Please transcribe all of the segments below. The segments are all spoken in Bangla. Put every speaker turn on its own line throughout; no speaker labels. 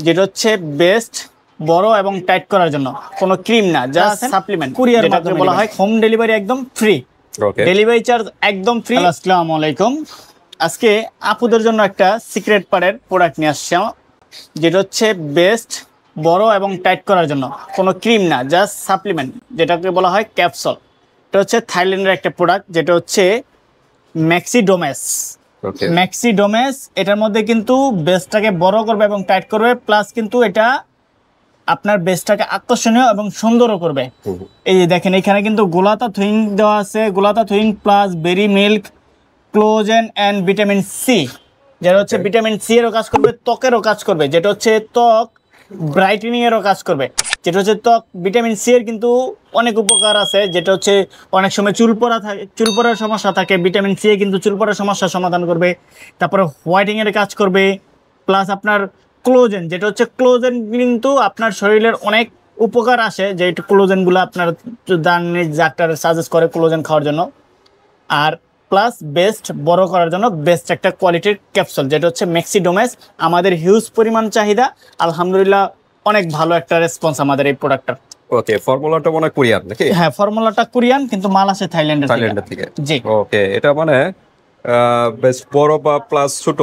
যেটা হচ্ছে বেস্ট বড় এবং টাইট করার জন্য, কোনো ক্রিম না, জাস্ট সাপ্লিমেন্ট। কুরিয়ার মাধ্যমে বলা হয়, হোম ডেলিভারি একদম ফ্রি, ডেলিভারি চার্জ একদম ফ্রি। আসসালামু আলাইকুম। আজকে আপুদের জন্য একটা সিক্রেট পারের প্রোডাক্ট নিয়ে আসছি, যেটা হচ্ছে বেস্ট বড় এবং টাইট করার জন্য, কোনো ক্রিম না, জাস্ট সাপ্লিমেন্ট, যেটাকে বলা হয় ক্যাপসুল। এটা হচ্ছে থাইল্যান্ডের একটা প্রোডাক্ট, যেটা হচ্ছে ম্যাক্সিডোমেস। ম্যাক্সিডোমেস এটার মধ্যে কিন্তু বেসটাকে বড় করবে এবং টাইট করবে, প্লাস কিন্তু এটা আপনার বেসটাকে আকর্ষণীয় এবং সুন্দরও করবে। এই যে দেখেন, এখানে কিন্তু গোলাতা থুইং দেওয়া আছে, গোলাতা থুইং plus berry milk, collagen and vitamin C, যেটা হচ্ছে ভিটামিন সি এরও কাজ করবে, ত্বকেরও কাজ করবে, যেটা হচ্ছে ত্বক ব্রাইটেনিং এরও কাজ করবে, যেটা হচ্ছে ত্বক। ভিটামিন সি এর কিন্তু অনেক উপকার আছে, যেটা হচ্ছে অনেক সময় চুল পড়া থাকে, চুল পড়ার সমস্যা থাকে, ভিটামিন সি কিন্তু চুল পড়ার সমস্যার সমাধান করবে। তারপরে হোয়াইটিং এর কাজ করবে, প্লাস আপনার কোলাজেন, যেটা হচ্ছে কোলাজেন কিন্তু আপনার শরীরের অনেক উপকার আসে, যে একটু কোলাজেনগুলো আপনার ডাক্তার সাজেস্ট করে কোলাজেন খাওয়ার জন্য। আর প্লাস বেস্ট বড় করার জন্য বেস্ট একটা কোয়ালিটির ক্যাপসুল, যেটা হচ্ছে ম্যাক্সিডোমেস। আমাদের হিউজ পরিমাণ চাহিদা, আলহামদুলিল্লাহ অনেক ভালো একটা রেসপন্স আমাদের এই প্রোডাক্টটার।
ওকে, ফর্মুলাটা মনে কোরিয়ান নাকি?
হ্যাঁ, ফর্মুলাটা কোরিয়ান, কিন্তু মাল আসে থাইল্যান্ডের
থেকে।
জি,
ওকে। এটা মানে বেস্ট বড় বা প্লাস ছোট,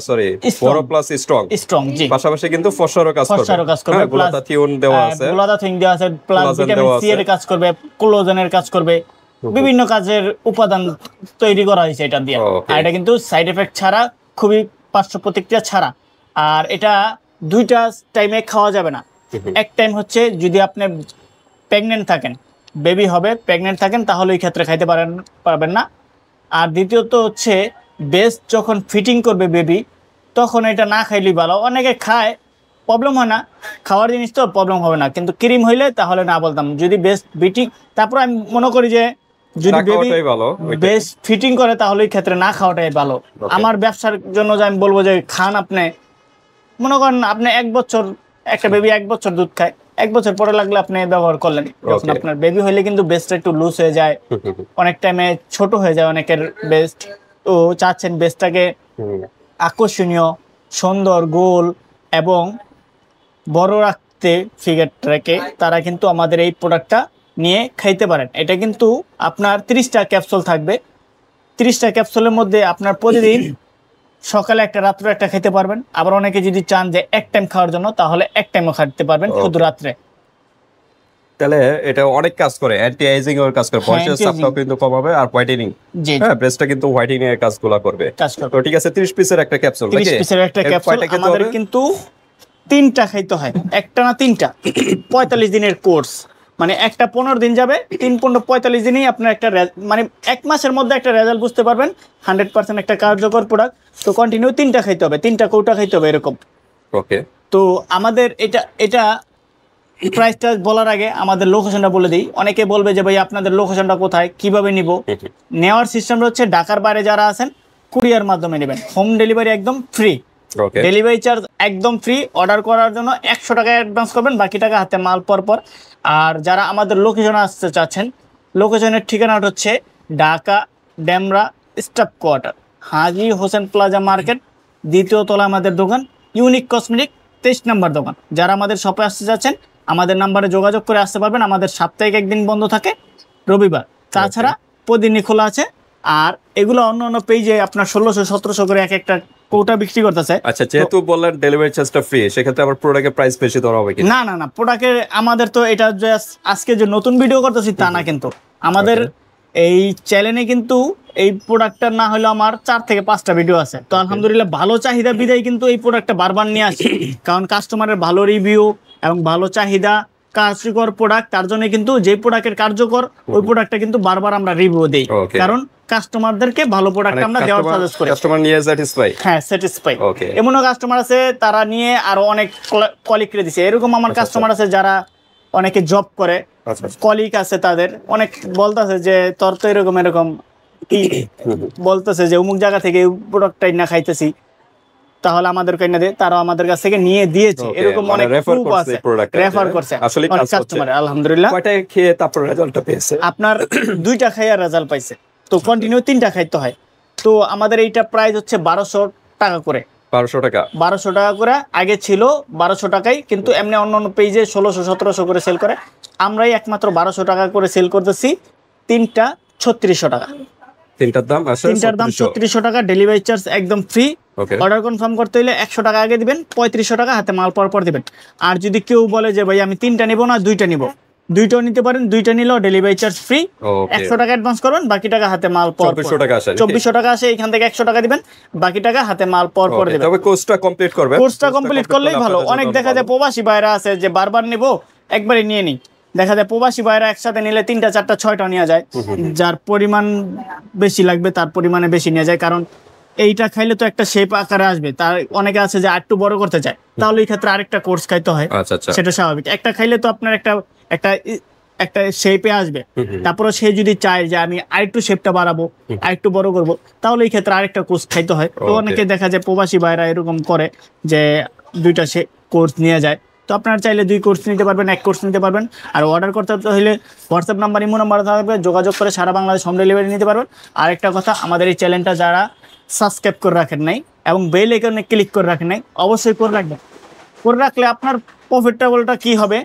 সরি, বড় প্লাস স্ট্রং। জি, পাশাপাশি কিন্তু ফসফরাসও কাজ করবে। হ্যাঁ, গ্লুটাথিওন দেওয়া আছে,
গ্লুটাথিওন দেওয়া আছে, প্লাস ভিটামিন সি এর কাজ করবে, কোলাজেনের কাজ করবে, বিভিন্ন কাজের উপাদান তৈরি করা হয়েছে এটা দিয়ে। আর এটা কিন্তু সাইড এফেক্ট ছাড়া, খুবই পার্শ্ব প্রতিক্রিয়া ছাড়া। আর এটা দুইটা টাইমে খাওয়া যাবে না। এক টাইম হচ্ছে যদি আপনি প্রেগনেন্ট থাকেন, বেবি হবে, প্রেগনেন্ট থাকেন, তাহলে এই ক্ষেত্রে খাইতে পারবেন না। আর দ্বিতীয়ত হচ্ছে বেস্ট যখন ফিটিং করবে বেবি, তখন এটা না খাইলেই ভালো। অনেকে খায়, প্রবলেম হয় না, খাওয়ার জিনিস তো প্রবলেম হবে না, কিন্তু ক্রিম হইলে তাহলে না বলতাম। যদি বেস্ট ফিটিং, তারপর আমি মনে করি যে যদি বেবি বেস্ট ফিটিং করে, তাহলে এই ক্ষেত্রে না খাওয়াটাই ভালো। আমার ব্যবসার জন্য যে আমি বলবো যে খান, আপনি মনে করেন আপনি 1 বছর, একটা বেবি 1 বছর দুধ খায়, 1 বছর পরে লাগলে আপনি ব্যবহার করলেন। যখন আপনার বেবি হইলে কিন্তু বেস্টটা একটু লুজ হয়ে যায়, অনেক টাইমে ছোট হয়ে যায় অনেকের বেস্ট। তো চাচ্ছেন বেস্টটাকে আকর্ষণীয়, সুন্দর, গোল এবং বড় রাখতে ফিগারটাকে, তারা কিন্তু আমাদের এই প্রোডাক্টটা নিয়ে খাইতে পারেন। এটা কিন্তু আপনার 30টা ক্যাপসুল থাকবে। 30টা ক্যাপসুলের মধ্যে আপনার প্রতিদিন সকালে একটা, রাত্রে একটা খেতে পারবেন। আবার অনেকে যদি চান যে এক টাইম খাওয়ার জন্য, তাহলে এক টাইমও খেতে পারবেন, শুধু রাত্রে।
তাহলে এটা অনেক কাজ করে, অ্যান্টি এজিং এর কাজ করে, বয়সের চাপটাও কিন্তু কমাবে, আর হোয়াইটেনিং, হ্যাঁ, ব্রেস্টটা কিন্তু হোয়াইটেনিং এর কাজগুলো করবে। তো ঠিক আছে, 30 পিসের একটা ক্যাপসুল,
30 পিসের একটা ক্যাপসুল আমাদের কিন্তু 3টা খাইতে হয়, একটা না 3টা। 45 দিনের কোর্স, মানে একটা 15 দিন যাবে, 3-45 দিনেই আপনার একটা, মানে 1 মাসের মধ্যে একটা রেজাল্ট বুঝতে পারবেন। 100% একটা কার্যকর প্রোডাক্ট। তো কন্টিনিউ 3টা খাইতে হবে, 3টা কৌটা খাইতে হবে এরকম।
ওকে।
তো আমাদের এটা প্রাইসটা বলার আগে আমাদের লোকেশনটা বলে দিই। অনেকে বলবে যে ভাই আপনাদের লোকেশনটা কোথায়, কিভাবে নিব? নেওয়ার সিস্টেমটা হচ্ছে ঢাকার বাইরে যারা আছেন, কুরিয়ার মাধ্যমে নেবেন, হোম ডেলিভারি একদম ফ্রি, ডেলিভারি চার্জ একদম ফ্রি। অর্ডার করার জন্য 100 টাকা অ্যাডভান্স করবেন, বাকি টাকা হাতে মাল পর। আর যারা আমাদের লোকেশনে আসতে চাচ্ছেন, লোকেশনের ঠিকানাটা হচ্ছে ঢাকা ডেমরা স্টাফ কোয়ার্টার, হাজী হোসেন প্লাজা মার্কেট, 2য় তলা আমাদের দোকান, ইউনিক কসমেটিক, 23 নম্বর দোকান। যারা আমাদের শপে আসতে চাচ্ছেন, আমাদের নাম্বারে যোগাযোগ করে আসতে পারবেন। আমাদের সাপ্তাহিক একদিন বন্ধ থাকে, রবিবার, তাছাড়া প্রতিদিনই খোলা আছে। আর এগুলো অন্য পেজে আপনার 1600-1700 করে এক একটা কোটা বিক্রি করতেছে।
আচ্ছা, যেহেতু বললেন ডেলিভারি চার্জটা ফ্রি, সেক্ষেত্রে আবার প্রোডাক্টের প্রাইস বেশি ধরা হবে কি?
না, প্রোডাক্টের আমাদের তো এটা আজকে যে নতুন ভিডিও করতেছি তা না, কিন্তু আমাদের এই চ্যানেলে কিন্তু এই প্রোডাক্টটা না হলে আমার 4 থেকে 5টা ভিডিও আছে। তো আলহামদুলিল্লাহ ভালো চাহিদা বিদায় কিন্তু এই প্রোডাক্টটা বারবার নিয়ে আসি, কারণ কাস্টমারের ভালো রিভিউ এবং ভালো চাহিদা, কার্যকর প্রোডাক্ট, তার জন্য কিন্তু যে প্রোডাক্টের কার্যকর ওই প্রোডাক্টটা কিন্তু বারবার আমরা রিভিউ দেই, কারণ কাস্টমারদেরকে ভালো প্রোডাক্ট আমরা দেওয়ার সাজেস্ট করি।
কাস্টমার নিয়ে স্যাটিসফাই,
হ্যাঁ স্যাটিসফাই। এমনও কাস্টমার আছে তারা নিয়ে আরো অনেক কলিগ করে দিছে। এরকম আমার কাস্টমার আছে যারা অনেকে জব করে, কলিগ আছে, তাদের অনেক বলতেছে যে তোর তো এরকম বলতেছে যে অমুক জায়গা থেকে প্রোডাক্টটাই না খাইতেছি, তাহলে আমাদের কাছে দে, তারা আমাদের কাছ থেকে নিয়ে দিয়েছে। এরকম অনেক প্রুফ আছে, রেফার করছে আসলে কাস্টমার। আলহামদুলিল্লাহ
কয়টা খেয়ে তারপর রেজাল্টটা পেয়েছে?
আপনার 2টা খাইয়া রেজাল্ট পাইছে। তো কন্টিনিউ 3টা খাইতে হয়। তো আমাদের এইটা প্রাইস হচ্ছে 1200 টাকা করে,
1200 টাকা
1200 টাকা করে আগে ছিল, 1200 টাকাই, কিন্তু এমনি অন্যান্য পেজে 1600-1700 করে সেল করে, আমরাই একমাত্র 1200 টাকা করে সেল করতেছি। তিনটা 3600 টাকা,
তিনটার দাম
3600 টাকা, ডেলিভারি চার্জ একদম ফ্রি। অর্ডার কনফার্ম করতে হলে 100 টাকা আগে দিবেন, 3500 টাকা হাতে মাল পাওয়ার পর দিবেন। আর যদি কেউ বলে যে ভাই আমি 3টা নিব না 2টা নিব, 2টাও নিতে পারেন, 2টা নিলেও ডেলিভারি চার্জ ফ্রি। 100 টাকা অ্যাডভান্স করবেন, বাকি টাকা হাতে মাল পর
2400 টাকা আসে,
2400 টাকা আসে, এখান থেকে 100 টাকা দিবেন, বাকি টাকা হাতে মাল পর দিবেন।
তবে কোর্সটা কমপ্লিট করবেন,
কোর্সটা কমপ্লিট করলেই ভালো। অনেক দেখা যায় প্রবাসী ভাইরা আছে যে বারবার নিব, একবারে নিয়ে নিই, দেখা যায় প্রবাসী ভাইরা একসাথে নিলে 3টা 4টা 6টা নিয়ে যায়, যার পরিমাণ বেশি লাগবে তার পরিমাণে বেশি নিয়ে যায়, কারণ এইটা খাইলে তো একটা শেপ আকারে আসবে। তার অনেকে আছে যে আরেকটু বড় করতে চায়, তাহলে এই ক্ষেত্রে আরেকটা কোর্স খাইতে হয়, সেটা স্বাভাবিক। একটা খাইলে তো আপনার একটা শেপে আসবে, তারপরে সে যদি চায় যে আমি আরেকটু শেপটা বাড়াবো, আরেকটু বড় করব, তাহলে এই ক্ষেত্রে আরেকটা কোর্স খাইতে হয়। তো অনেকে দেখা যায় প্রবাসী ভাইরা এরকম করে যে 2টা কোর্স নিয়ে যায়। তো আপনারা চাইলে 2 কোর্স নিতে পারবেন, 1 কোর্স নিতে পারবেন। আর অর্ডার করতে হলে হোয়াটসঅ্যাপ নাম্বার, ইমো নাম্বার থাকবে, যোগাযোগ করে সারা বাংলাদেশ হোম ডেলিভারি নিতে পারবেন। আরেকটা কথা, আমাদের এই চ্যানেলটা যারা সাবস্ক্রাইব করে রাখেন নাই এবং বেল আইকনে ক্লিক করে রাখেন নাই, অবশ্যই করে রাখবেন। করে রাখলে আপনার প্রফিটেবলটা কি হবে,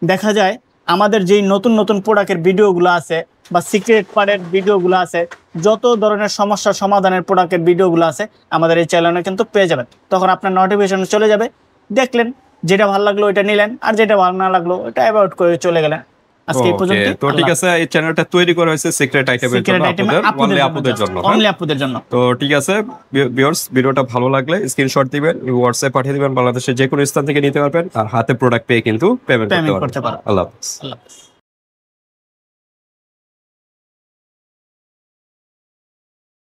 দেখা যায় আমাদের যেই নতুন নতুন প্রোডাক্টের ভিডিওগুলো আছে বা সিক্রেট পার্টের ভিডিওগুলো আছে, যত ধরনের সমস্যার সমাধানের প্রোডাক্টের ভিডিওগুলো আছে, আমাদের এই চ্যানেলে কিন্তু পেয়ে যাবেন। তখন আপনার নোটিফিকেশন চলে যাবে, দেখলেন, যেটা ভালো লাগলো ওইটা নিলেন, আর যেটা ভালো না লাগলো ওইটা অ্যাভয়েড করে চলে গেলেন। আজকে এই পর্যন্ত।
তো ঠিক আছে, এই চ্যানেলটা তৈরি করা হয়েছে সিক্রেট আইটেমের জন্য, আপনাদের জন্য,
অনলি আপুদের জন্য।
তো ঠিক আছে ভিউয়ার্স, ভিডিওটা ভালো লাগলে স্ক্রিনশট দিবেন, হোয়াটসঅ্যাপ পাঠিয়ে দিবেন, বাংলাদেশের যে কোনো স্থান থেকে নিতে পারবেন, আর হাতে প্রোডাক্ট পেয়ে কিন্তু পেমেন্ট করতে পারবেন। আল্লাহ হাফেজ।